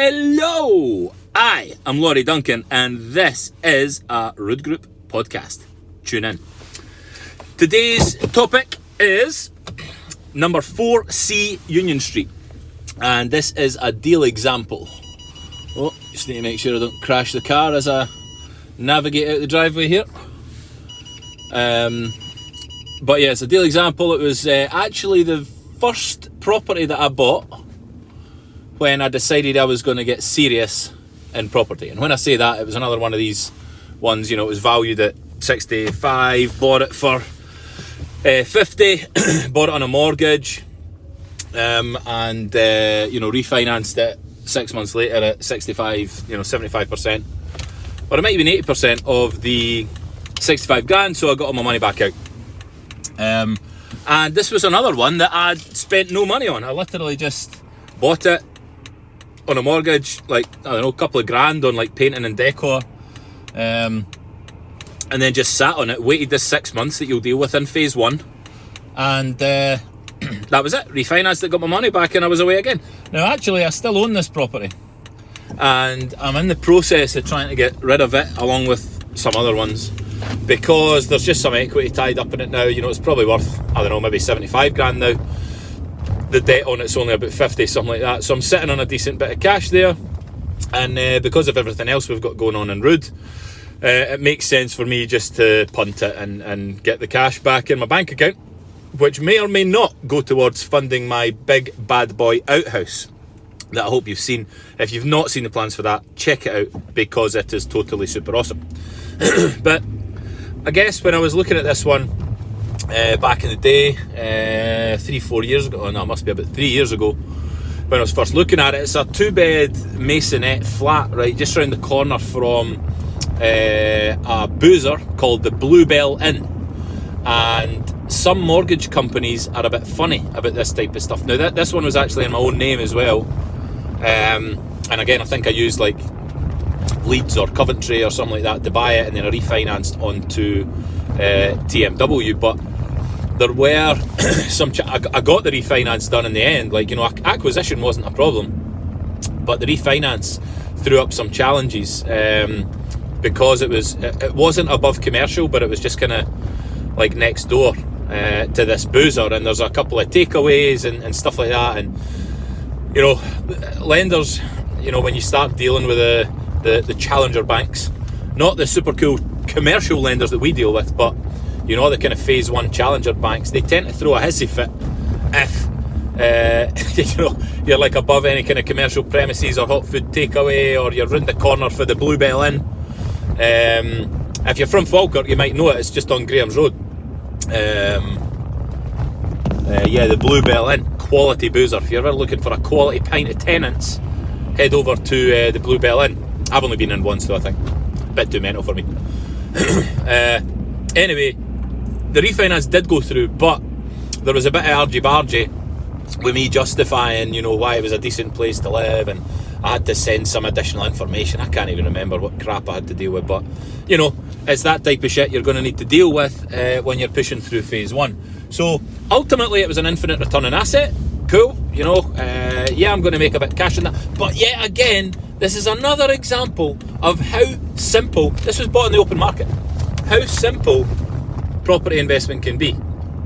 Hello! I am Laurie Duncan and this is a Rood Group podcast. Tune in. Today's topic is number 4C Union Street, and this is a deal example. Oh, just need to make sure I don't crash the car as I navigate out the driveway here. But yeah, it's a deal example. It was actually the first property that I bought when I decided I was going to get serious in property. And when I say that, it was another one of these ones, it was valued at 65, bought it for 50, bought it on a mortgage, and refinanced it 6 months later at 65, 75%, or it might have been 80% of the 65 grand, so I got all my money back out. And this was another one that I'd spent no money on. I literally just bought it on a mortgage, a couple of grand on painting and decor, and then just sat on it, waited the 6 months that you'll deal with in phase one, and that was it. Refinanced it, got my money back, and I was away again. Now actually I still own this property, and I'm in the process of trying to get rid of it along with some other ones, because there's just some equity tied up in it now. It's probably worth, maybe 75 grand now. The debt on it's only about 50, something like that. So I'm sitting on a decent bit of cash there, and because of everything else we've got going on in Rood, it makes sense for me just to punt it and get the cash back in my bank account, which may or may not go towards funding my big bad boy outhouse that I hope you've seen. If you've not seen the plans for that, check it out, because it is totally super awesome. But I guess when I was looking at this one back in the day, 3-4 years ago, it must be about 3 years ago, when I was first looking at it, it's a 2-bed masonette flat, right, just round the corner from a boozer called the Bluebell Inn. And some mortgage companies are a bit funny about this type of stuff. Now this one was actually in my own name as well, and again I think I used Leeds or Coventry or something like that to buy it, and then I refinanced onto TMW. But there were some I got the refinance done in the end. Acquisition wasn't a problem, but the refinance threw up some challenges, because it wasn't above commercial, but it was just kind of next door to this boozer, and there's a couple of takeaways and stuff like that. And lenders, when you start dealing with the challenger banks, not the super cool commercial lenders that we deal with, but the kind of phase one challenger banks, they tend to throw a hissy fit if you're above any kind of commercial premises or hot food takeaway, or you're round the corner for the Bluebell Inn. If you're from Falkirk, you might know it. It's just on Graham's Road. The Bluebell Inn, quality boozer. If you're ever looking for a quality pint of tenants, head over to the Bluebell Inn. I've only been in once though, I think. A bit too mental for me. Anyway, the refinance did go through, but there was a bit of argy-bargy with me justifying, why it was a decent place to live, and I had to send some additional information. I can't even remember what crap I had to deal with, but it's that type of shit you're going to need to deal with when you're pushing through phase one. So ultimately it was an infinite return on asset. Cool, I'm going to make a bit of cash on that. But yet again, this is another example of how simple, this was bought in the open market, how simple property investment can be.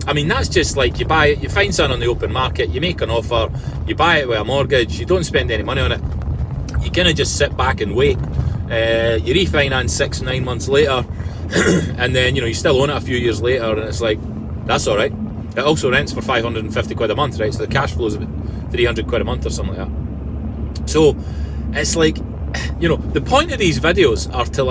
That's just you buy it, you find something on the open market, you make an offer, you buy it with a mortgage, you don't spend any money on it, you kind of just sit back and wait. You refinance 6-9 months later, and then you still own it a few years later, and it's that's alright. It also rents for 550 quid a month, right? So the cash flow is about 300 quid a month or something like that. So it's the point of these videos are to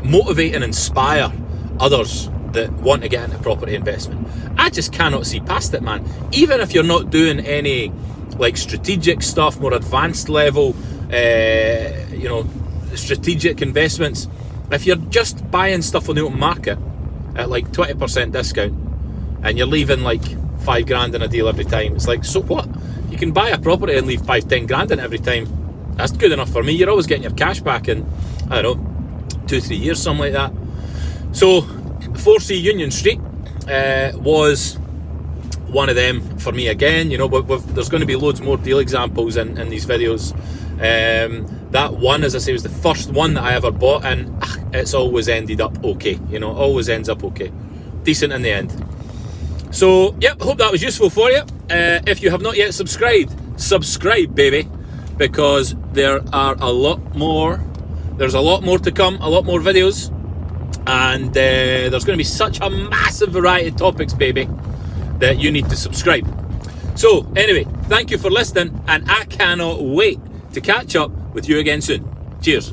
motivate and inspire others that want to get into property investment. I just cannot see past it, man. Even if you're not doing any strategic stuff, more advanced level, strategic investments, if you're just buying stuff on the open market at 20% discount, and you're leaving 5 grand in a deal every time, it's so what? You can buy a property and leave 5-10 grand in it every time. That's good enough for me. You're always getting your cash back in, 2-3 years, something like that. So 4C Union Street was one of them for me again. But there's going to be loads more deal examples in these videos That one, as I say, was the first one that I ever bought, and it's always ended up okay. You know, always ends up okay, decent in the end. So, yep, hope that was useful for you. If you have not yet subscribe, baby, because there's a lot more to come, a lot more videos, and there's going to be such a massive variety of topics, baby, that you need to subscribe. So, anyway, thank you for listening, and I cannot wait to catch up with you again soon. Cheers.